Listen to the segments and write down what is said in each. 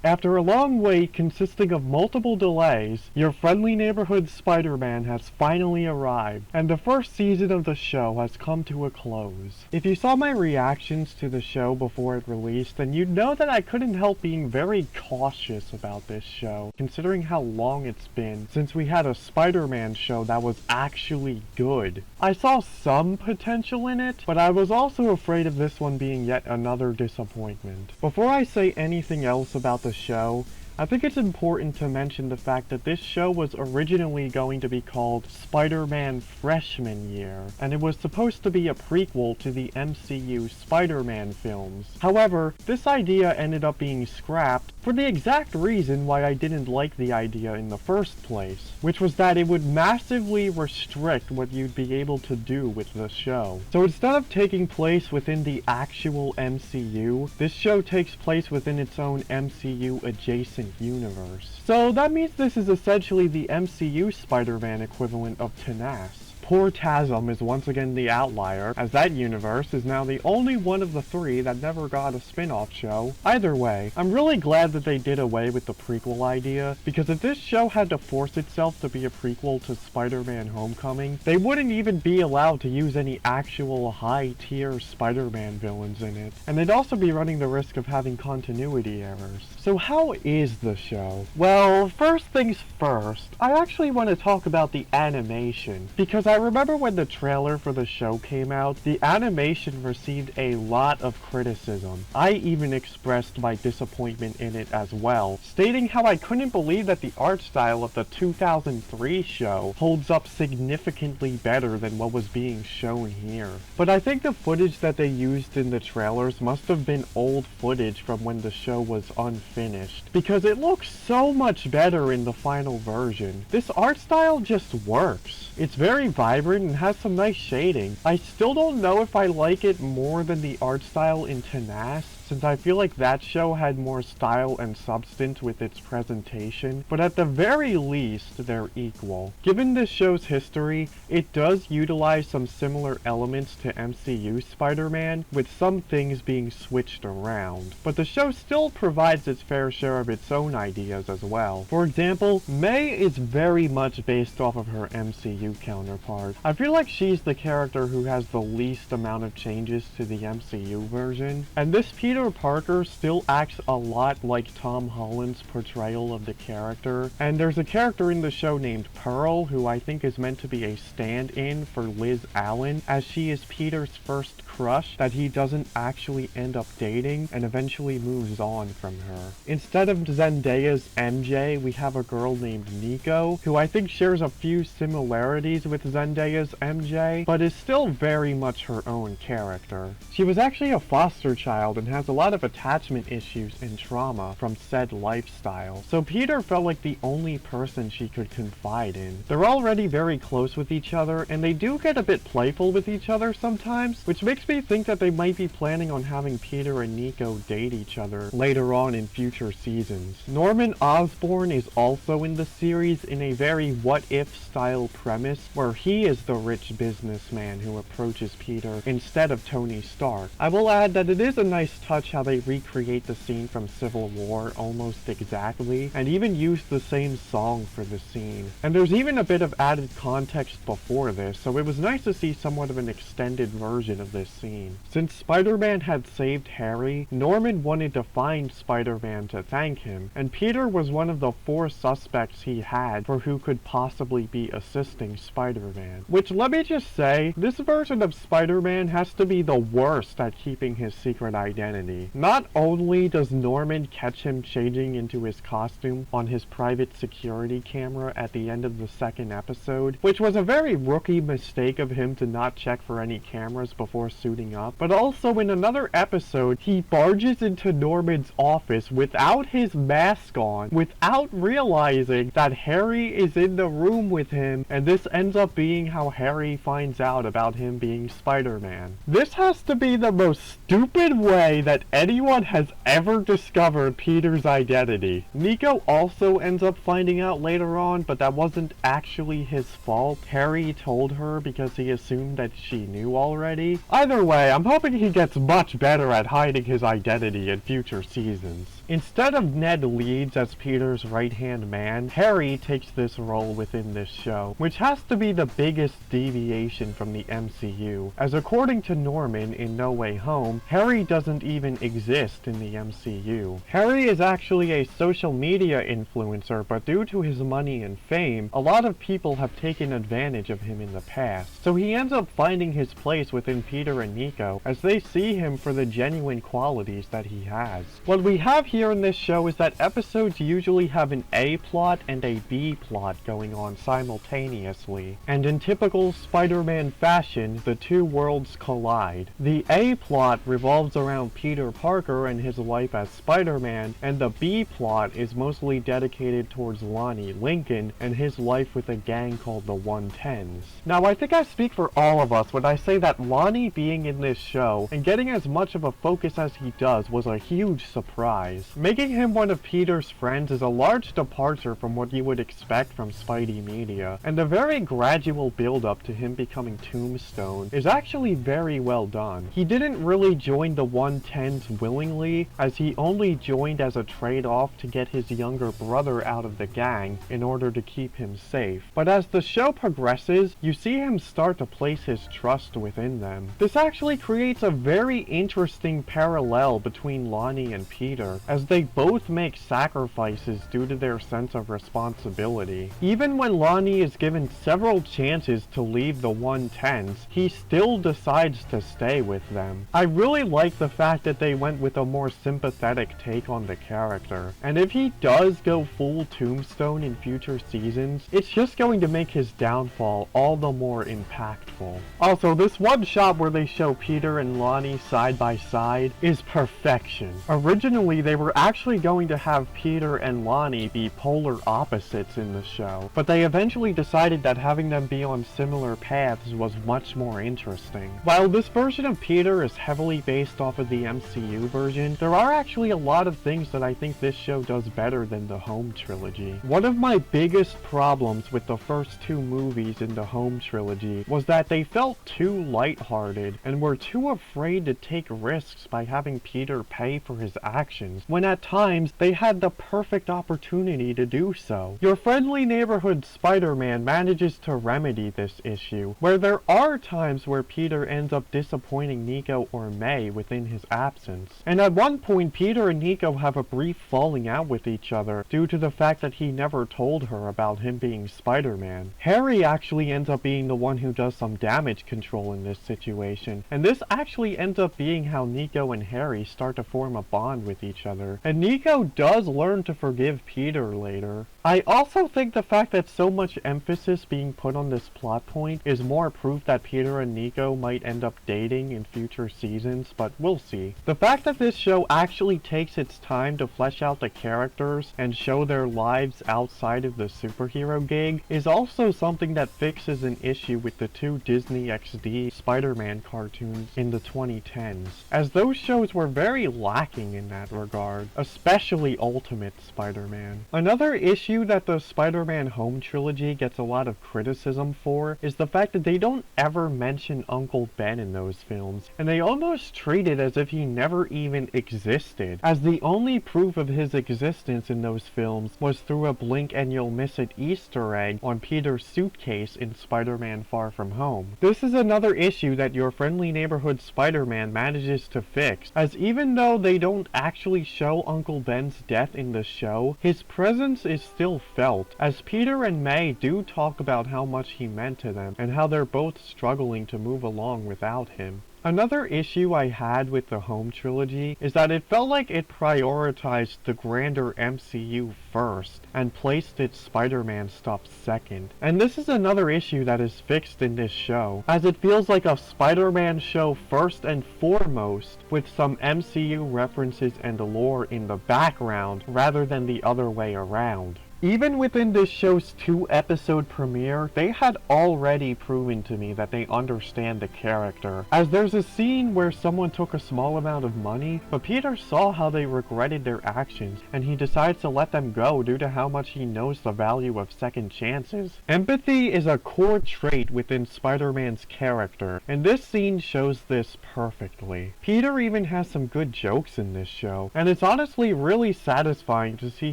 After a long wait consisting of multiple delays, your friendly neighborhood Spider-Man has finally arrived, and the first season of the show has come to a close. If you saw my reactions to the show before it released, then you'd know that I couldn't help being very cautious about this show, considering how long it's been since we had a Spider-Man show that was actually good. I saw some potential in it, but I was also afraid of this one being yet another disappointment. Before I say anything else about the show, I think it's important to mention the fact that this show was originally going to be called Spider-Man Freshman Year, and it was supposed to be a prequel to the MCU Spider-Man films. However, this idea ended up being scrapped for the exact reason why I didn't like the idea in the first place, which was that it would massively restrict what you'd be able to do with the show. So instead of taking place within the actual MCU, this show takes place within its own MCU adjacent universe. So that means this is essentially the MCU Spider-Man equivalent of TNAS. Poor TASM is once again the outlier, as that universe is now the only one of the three that never got a spin-off show. Either way, I'm really glad that they did away with the prequel idea, because if this show had to force itself to be a prequel to Spider-Man Homecoming, they wouldn't even be allowed to use any actual high-tier Spider-Man villains in it, and they'd also be running the risk of having continuity errors. So how is the show? Well, first things first, I actually want to talk about the animation, because I remember when the trailer for the show came out, the animation received a lot of criticism. I even expressed my disappointment in it as well, stating how I couldn't believe that the art style of the 2003 show holds up significantly better than what was being shown here. But I think the footage that they used in the trailers must have been old footage from when the show was unfinished, because it looks so much better in the final version. This art style just works. It's very vibrant and has some nice shading. I still don't know if I like it more than the art style in TNAS, since I feel like that show had more style and substance with its presentation, but at the very least, they're equal. Given this show's history, it does utilize some similar elements to MCU Spider-Man, with some things being switched around, but the show still provides its fair share of its own ideas as well. For example, May is very much based off of her MCU counterpart. I feel like she's the character who has the least amount of changes to the MCU version, and this Peter Parker still acts a lot like Tom Holland's portrayal of the character, and there's a character in the show named Pearl who I think is meant to be a stand-in for Liz Allen, as she is Peter's first crush that he doesn't actually end up dating and eventually moves on from her. Instead of Zendaya's MJ, we have a girl named Nico, who I think shares a few similarities with Zendaya's MJ, but is still very much her own character. She was actually a foster child and has a lot of attachment issues and trauma from said lifestyle, so Peter felt like the only person she could confide in. They're already very close with each other, and they do get a bit playful with each other sometimes, which makes me think that they might be planning on having Peter and Nico date each other later on in future seasons. Norman Osborn is also in the series in a very what-if style premise, where he is the rich businessman who approaches Peter instead of Tony Stark. I will add that it is a nice touch how they recreate the scene from Civil War almost exactly, and even use the same song for the scene. And there's even a bit of added context before this, so it was nice to see somewhat of an extended version of this scene. Since Spider-Man had saved Harry, Norman wanted to find Spider-Man to thank him, and Peter was one of the 4 suspects he had for who could possibly be assisting Spider-Man. Which, let me just say, this version of Spider-Man has to be the worst at keeping his secret identity. Not only does Norman catch him changing into his costume on his private security camera at the end of the 2nd episode, which was a very rookie mistake of him to not check for any cameras before suiting up, but also in another episode, he barges into Norman's office without his mask on, without realizing that Harry is in the room with him, and this ends up being how Harry finds out about him being Spider-Man. This has to be the most stupid way that anyone has ever discovered Peter's identity. Nico also ends up finding out later on, but that wasn't actually his fault. Harry told her because he assumed that she knew already. Either way, I'm hoping he gets much better at hiding his identity in future seasons. Instead of Ned Leeds as Peter's right-hand man, Harry takes this role within this show, which has to be the biggest deviation from the MCU, as according to Norman in No Way Home, Harry doesn't even exist in the MCU. Harry is actually a social media influencer, but due to his money and fame, a lot of people have taken advantage of him in the past. So he ends up finding his place within Peter and Nico, as they see him for the genuine qualities that he has. What we have here in this show is that episodes usually have an A plot and a B plot going on simultaneously, and in typical Spider-Man fashion, the two worlds collide. The A plot revolves around Peter Parker and his life as Spider-Man, and the B plot is mostly dedicated towards Lonnie Lincoln and his life with a gang called the 110s. Now, I think I speak for all of us when I say that Lonnie being in this show and getting as much of a focus as he does was a huge surprise. Making him one of Peter's friends is a large departure from what you would expect from Spidey media, and the very gradual build-up to him becoming Tombstone is actually very well done. He didn't really join the 110s willingly, as he only joined as a trade-off to get his younger brother out of the gang in order to keep him safe. But as the show progresses, you see him start to place his trust within them. This actually creates a very interesting parallel between Lonnie and Peter, as they both make sacrifices due to their sense of responsibility. Even when Lonnie is given several chances to leave the 110s, he still decides to stay with them. I really like the fact that they went with a more sympathetic take on the character, and if he does go full Tombstone in future seasons, it's just going to make his downfall all the more impactful. Also, this one shot where they show Peter and Lonnie side by side is perfection. Originally, they were actually going to have Peter and Lonnie be polar opposites in the show, but they eventually decided that having them be on similar paths was much more interesting. While this version of Peter is heavily based off of the MCU version, there are actually a lot of things that I think this show does better than the Home trilogy. One of my biggest problems with the first two movies in the Home trilogy was that they felt too lighthearted and were too afraid to take risks by having Peter pay for his actions, when at times they had the perfect opportunity to do so. Your friendly neighborhood Spider-Man manages to remedy this issue, where there are times where Peter ends up disappointing Nico or May within his absence. And at one point, Peter and Nico have a brief falling out with each other due to the fact that he never told her about him being Spider-Man. Harry actually ends up being the one who does some damage control in this situation, and this actually ends up being how Nico and Harry start to form a bond with each other. And Nico does learn to forgive Peter later. I also think the fact that so much emphasis being put on this plot point is more proof that Peter and Nico might end up dating in future seasons, but we'll see. The fact that this show actually takes its time to flesh out the characters and show their lives outside of the superhero gig is also something that fixes an issue with the two Disney XD Spider-Man cartoons in the 2010s, as those shows were very lacking in that regard, especially Ultimate Spider-Man. Another issue that the Spider-Man Home trilogy gets a lot of criticism for is the fact that they don't ever mention Uncle Ben in those films, and they almost treat it as if he never even existed, as the only proof of his existence in those films was through a blink and you'll miss it Easter egg on Peter's suitcase in Spider-Man Far From Home. This is another issue that your friendly neighborhood Spider-Man manages to fix, as even though they don't actually show Uncle Ben's death in the show, his presence is still felt, as Peter and May do talk about how much he meant to them and how they're both struggling to move along without him. Another issue I had with the Home trilogy is that it felt like it prioritized the grander MCU first and placed its Spider-Man stuff second. And this is another issue that is fixed in this show, as it feels like a Spider-Man show first and foremost, with some MCU references and lore in the background rather than the other way around. Even within this show's 2-episode premiere, they had already proven to me that they understand the character. As there's a scene where someone took a small amount of money, but Peter saw how they regretted their actions, and he decides to let them go due to how much he knows the value of second chances. Empathy is a core trait within Spider-Man's character, and this scene shows this perfectly. Peter even has some good jokes in this show, and it's honestly really satisfying to see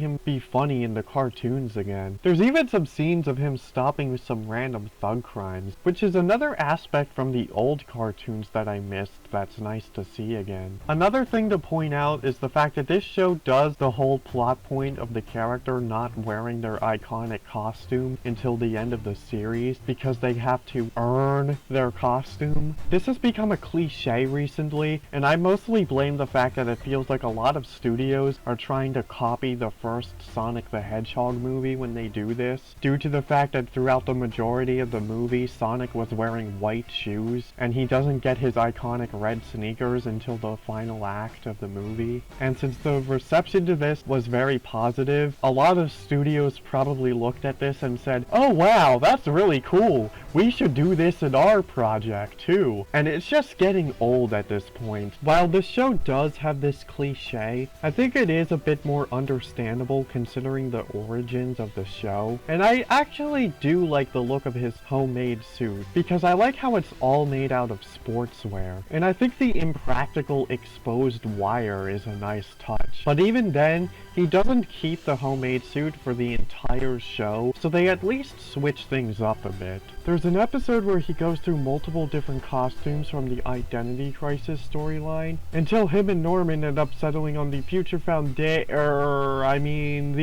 him be funny in the cartoons again. There's even some scenes of him stopping some random thug crimes, which is another aspect from the old cartoons that I missed that's nice to see again. Another thing to point out is the fact that this show does the whole plot point of the character not wearing their iconic costume until the end of the series because they have to earn their costume. This has become a cliche recently, and I mostly blame the fact that it feels like a lot of studios are trying to copy the first Sonic the Hedgehog movie when they do this, due to the fact that throughout the majority of the movie, Sonic was wearing white shoes, and he doesn't get his iconic red sneakers until the final act of the movie. And since the reception to this was very positive, a lot of studios probably looked at this and said, "Oh wow, that's really cool. We should do this in our project too." And it's just getting old at this point. While the show does have this cliche, I think it is a bit more understandable considering the origins of the show. And I actually do like the look of his homemade suit, because I like how it's all made out of sportswear. And I think the impractical exposed wire is a nice touch. But even then, he doesn't keep the homemade suit for the entire show, so they at least switch things up a bit. There's an episode where he goes through multiple different costumes from the Identity Crisis storyline, until him and Norman end up settling on the Future the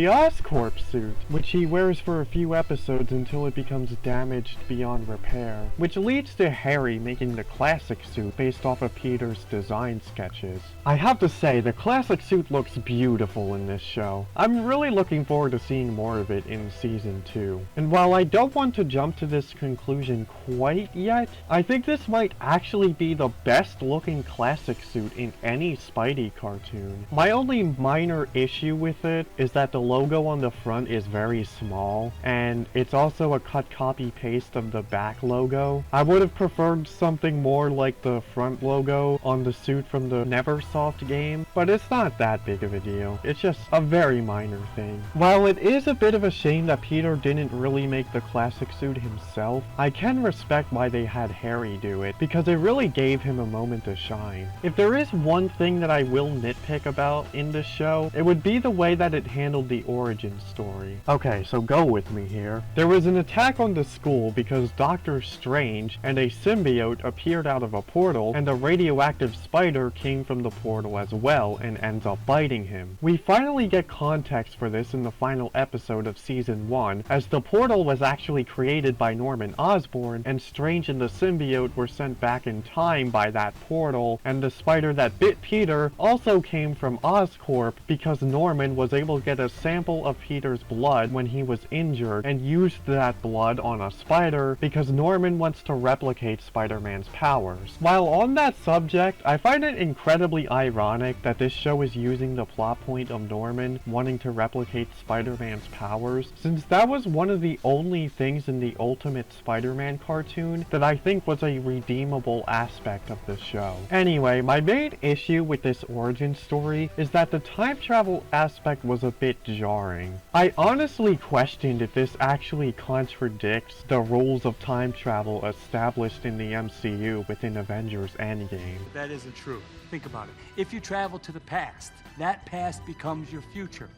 Oscorp suit, which he wears for a few episodes until it becomes damaged beyond repair, which leads to Harry making the classic suit based off of Peter's design sketches. I have to say, the classic suit looks beautiful in this show. I'm really looking forward to seeing more of it in season 2. And while I don't want to jump to this conclusion quite yet, I think this might actually be the best looking classic suit in any Spidey cartoon. My only minor issue with it is that the logo on the front is very small, and it's also a cut copy paste of the back logo. I would have preferred something more like the front logo on the suit from the Neversoft game, but it's not that big of a deal. It's just a very minor thing. While it is a bit of a shame that Peter didn't really make the classic suit himself, I can respect why they had Harry do it, because it really gave him a moment to shine. If there is one thing that I will nitpick about in this show, it would be the way that it handled the origin story. Okay, so go with me here. There was an attack on the school because Doctor Strange and a symbiote appeared out of a portal, and a radioactive spider came from the portal as well and ends up biting him. We finally get context for this in the final episode of season 1, as the portal was actually created by Norman Osborn, and Strange and the symbiote were sent back in time by that portal, and the spider that bit Peter also came from Oscorp because Norman was able to get a sample of Peter's blood when he was injured and used that blood on a spider because Norman wants to replicate Spider-Man's powers. While on that subject, I find it incredibly ironic that this show is using the plot point of Norman wanting to replicate Spider-Man's powers, since that was one of the only things in the Ultimate Spider-Man cartoon that I think was a redeemable aspect of the show. Anyway, my main issue with this origin story is that the time travel aspect was a bit jarring. I honestly questioned if this actually contradicts the rules of time travel established in the MCU within Avengers Endgame. That isn't true. Think about it. If you travel to the past, that past becomes your future,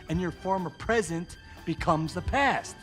and your former present becomes the past,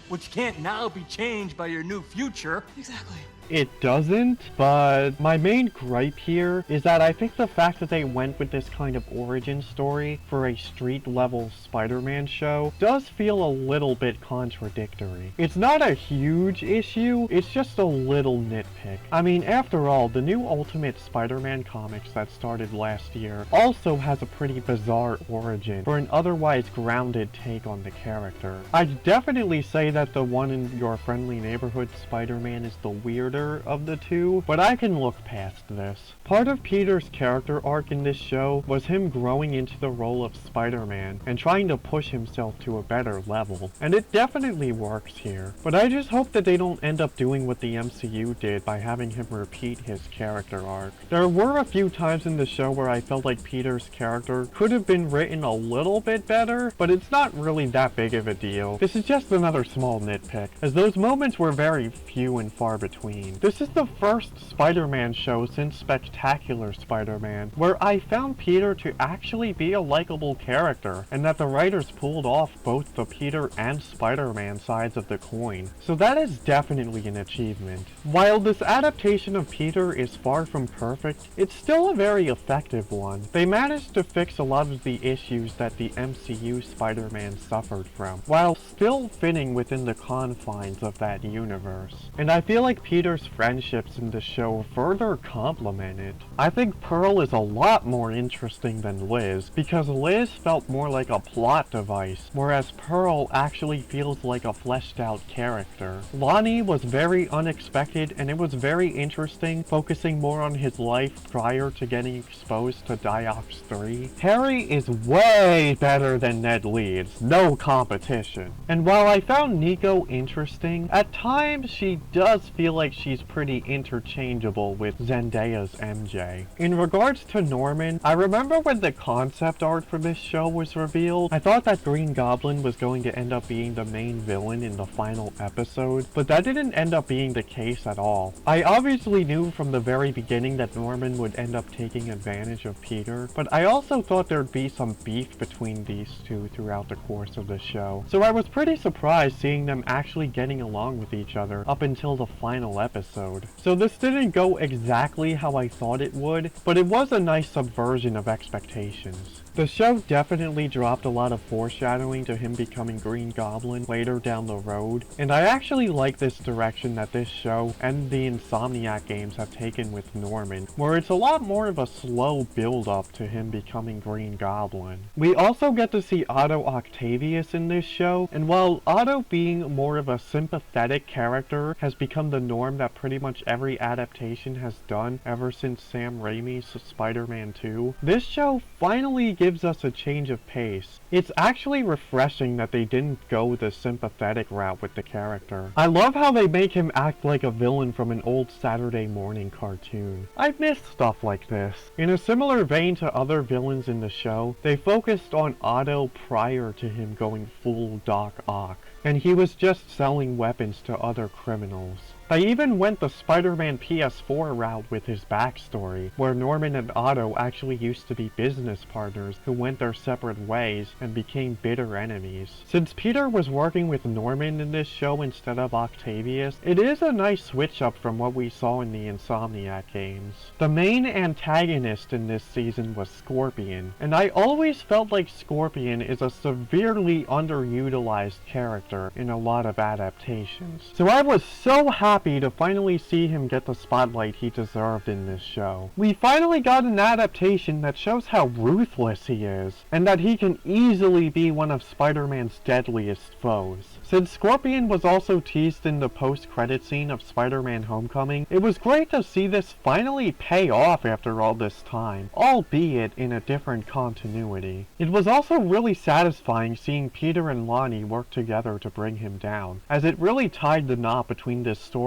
which can't now be changed by your new future. Exactly. It doesn't, but my main gripe here is that I think the fact that they went with this kind of origin story for a street-level Spider-Man show does feel a little bit contradictory. It's not a huge issue, it's just a little nitpick. I mean, after all, the new Ultimate Spider-Man comics that started last year also has a pretty bizarre origin for an otherwise grounded take on the character. I'd definitely say that the one in Your Friendly Neighborhood Spider-Man is the weirdest weirder of the two, but I can look past this. Part of Peter's character arc in this show was him growing into the role of Spider-Man and trying to push himself to a better level, and it definitely works here. But I just hope that they don't end up doing what the MCU did by having him repeat his character arc. There were a few times in the show where I felt like Peter's character could have been written a little bit better, but it's not really that big of a deal. This is just another small nitpick, as those moments were very few and far between. This is the first Spider-Man show since Spectacular Spider-Man where I found Peter to actually be a likable character, and that the writers pulled off both the Peter and Spider-Man sides of the coin. So that is definitely an achievement. While this adaptation of Peter is far from perfect, it's still a very effective one. They managed to fix a lot of the issues that the MCU Spider-Man suffered from, while still fitting within the confines of that universe. And I feel like Peter's friendships in the show further complement it. I think Pearl is a lot more interesting than Liz, because Liz felt more like a plot device, whereas Pearl actually feels like a fleshed out character. Lonnie was very unexpected, and it was very interesting, focusing more on his life prior to getting exposed to Diox 3. Harry is way better than Ned Leeds, no competition. And while I found Nico interesting, at times she does feel like she's pretty interchangeable with Zendaya's MJ. In regards to Norman, I remember when the concept art for this show was revealed, I thought that Green Goblin was going to end up being the main villain in the final episode, but that didn't end up being the case at all. I obviously knew from the very beginning that Norman would end up taking advantage of Peter, but I also thought there'd be some beef between these two throughout the course of the show. So I was pretty surprised seeing them actually getting along with each other up until the final episode. So this didn't go exactly how I thought it would, but it was a nice subversion of expectations. The show definitely dropped a lot of foreshadowing to him becoming Green Goblin later down the road, and I actually like this direction that this show and the Insomniac games have taken with Norman, where it's a lot more of a slow build-up to him becoming Green Goblin. We also get to see Otto Octavius in this show, and while Otto being more of a sympathetic character has become the norm that pretty much every adaptation has done ever since Sam Raimi's Spider-Man 2, this show finally gives us a change of pace. It's actually refreshing that they didn't go the sympathetic route with the character. I love how they make him act like a villain from an old Saturday morning cartoon. I miss stuff like this. In a similar vein to other villains in the show, they focused on Otto prior to him going full Doc Ock, and he was just selling weapons to other criminals. They even went the Spider-Man PS4 route with his backstory, where Norman and Otto actually used to be business partners who went their separate ways and became bitter enemies. Since Peter was working with Norman in this show instead of Octavius, it is a nice switch up from what we saw in the Insomniac games. The main antagonist in this season was Scorpion, and I always felt like Scorpion is a severely underutilized character in a lot of adaptations. So I was so happy to finally see him get the spotlight he deserved in this show. We finally got an adaptation that shows how ruthless he is, and that he can easily be one of Spider-Man's deadliest foes. Since Scorpion was also teased in the post-credit scene of Spider-Man Homecoming, it was great to see this finally pay off after all this time, albeit in a different continuity. It was also really satisfying seeing Peter and Lonnie work together to bring him down, as it really tied the knot between this storyline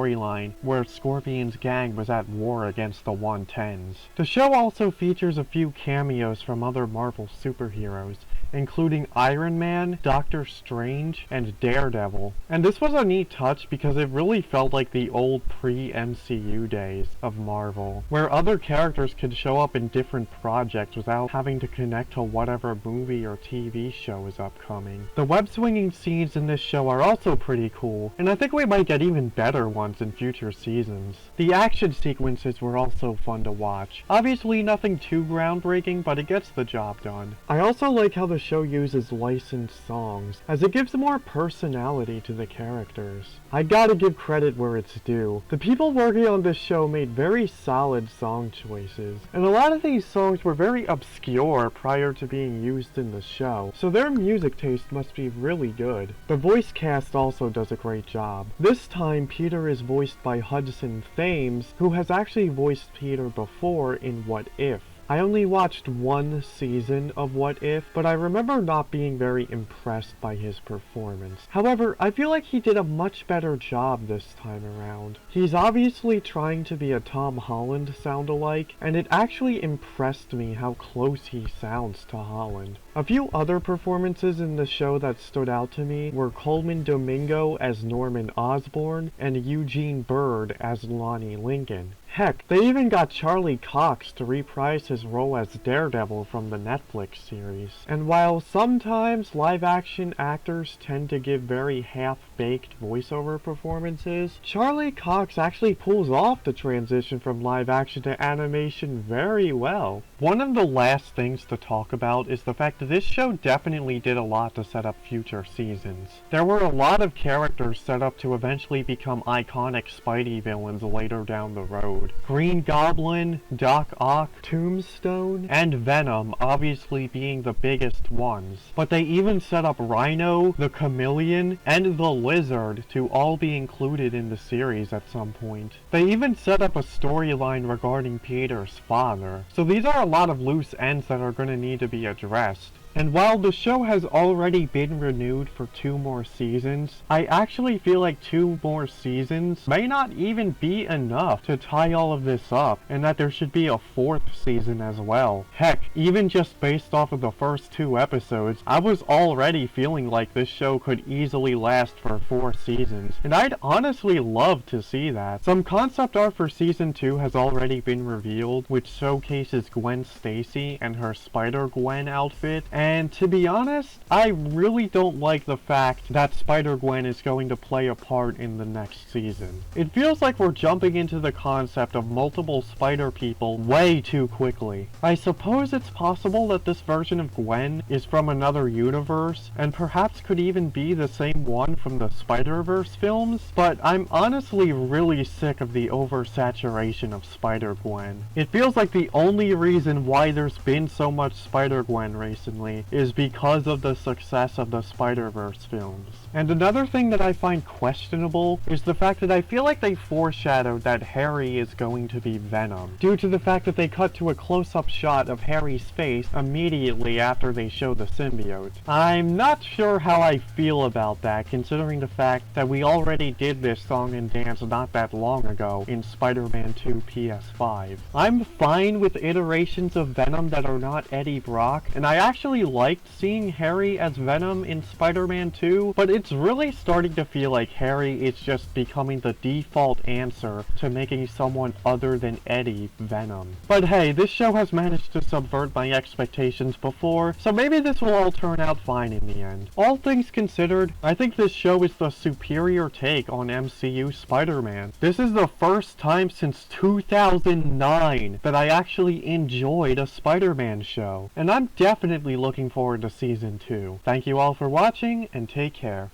where Scorpion's gang was at war against the 110s. The show also features a few cameos from other Marvel superheroes, including Iron Man, Doctor Strange, and Daredevil. And this was a neat touch because it really felt like the old pre-MCU days of Marvel, where other characters could show up in different projects without having to connect to whatever movie or TV show is upcoming. The web-swinging scenes in this show are also pretty cool, and I think we might get even better ones in future seasons. The action sequences were also fun to watch. Obviously nothing too groundbreaking, but it gets the job done. I also like how the the show uses licensed songs, as it gives more personality to the characters. I gotta give credit where it's due. The people working on this show made very solid song choices, and a lot of these songs were very obscure prior to being used in the show, so their music taste must be really good. The voice cast also does a great job. This time, Peter is voiced by Hudson Thames, who has actually voiced Peter before in What If. I only watched one season of What If, but I remember not being very impressed by his performance. However, I feel like he did a much better job this time around. He's obviously trying to be a Tom Holland sound-alike, and it actually impressed me how close he sounds to Holland. A few other performances in the show that stood out to me were Coleman Domingo as Norman Osborn and Eugene Bird as Lonnie Lincoln. Heck, they even got Charlie Cox to reprise his role as Daredevil from the Netflix series. And while sometimes live-action actors tend to give very half-baked voiceover performances, Charlie Cox actually pulls off the transition from live-action to animation very well. One of the last things to talk about is the fact that this show definitely did a lot to set up future seasons. There were a lot of characters set up to eventually become iconic Spidey villains later down the road. Green Goblin, Doc Ock, Tombstone, and Venom obviously being the biggest ones. But they even set up Rhino, the Chameleon, and the Lizard to all be included in the series at some point. They even set up a storyline regarding Peter's father. So these are a lot of loose ends that are going to need to be addressed. And while the show has already been renewed for 2 more seasons, I actually feel like 2 more seasons may not even be enough to tie all of this up, and that there should be a 4th season as well. Heck, even just based off of the first 2 episodes, I was already feeling like this show could easily last for 4 seasons, and I'd honestly love to see that. Some concept art for season 2 has already been revealed, which showcases Gwen Stacy and her Spider-Gwen outfit, and to be honest, I really don't like the fact that Spider-Gwen is going to play a part in the next season. It feels like we're jumping into the concept of multiple Spider-People way too quickly. I suppose it's possible that this version of Gwen is from another universe, and perhaps could even be the same one from the Spider-Verse films, but I'm honestly really sick of the oversaturation of Spider-Gwen. It feels like the only reason why there's been so much Spider-Gwen recently is because of the success of the Spider-Verse films. And another thing that I find questionable is the fact that I feel like they foreshadowed that Harry is going to be Venom, due to the fact that they cut to a close-up shot of Harry's face immediately after they show the symbiote. I'm not sure how I feel about that, considering the fact that we already did this song and dance not that long ago in Spider-Man 2 PS5. I'm fine with iterations of Venom that are not Eddie Brock, and I actually liked seeing Harry as Venom in Spider-Man 2, but it's really starting to feel like Harry is just becoming the default answer to making someone other than Eddie Venom. But hey, this show has managed to subvert my expectations before, so maybe this will all turn out fine in the end. All things considered, I think this show is the superior take on MCU Spider-Man. This is the first time since 2009 that I actually enjoyed a Spider-Man show, and I'm definitely looking forward to season 2. Thank you all for watching, and take care.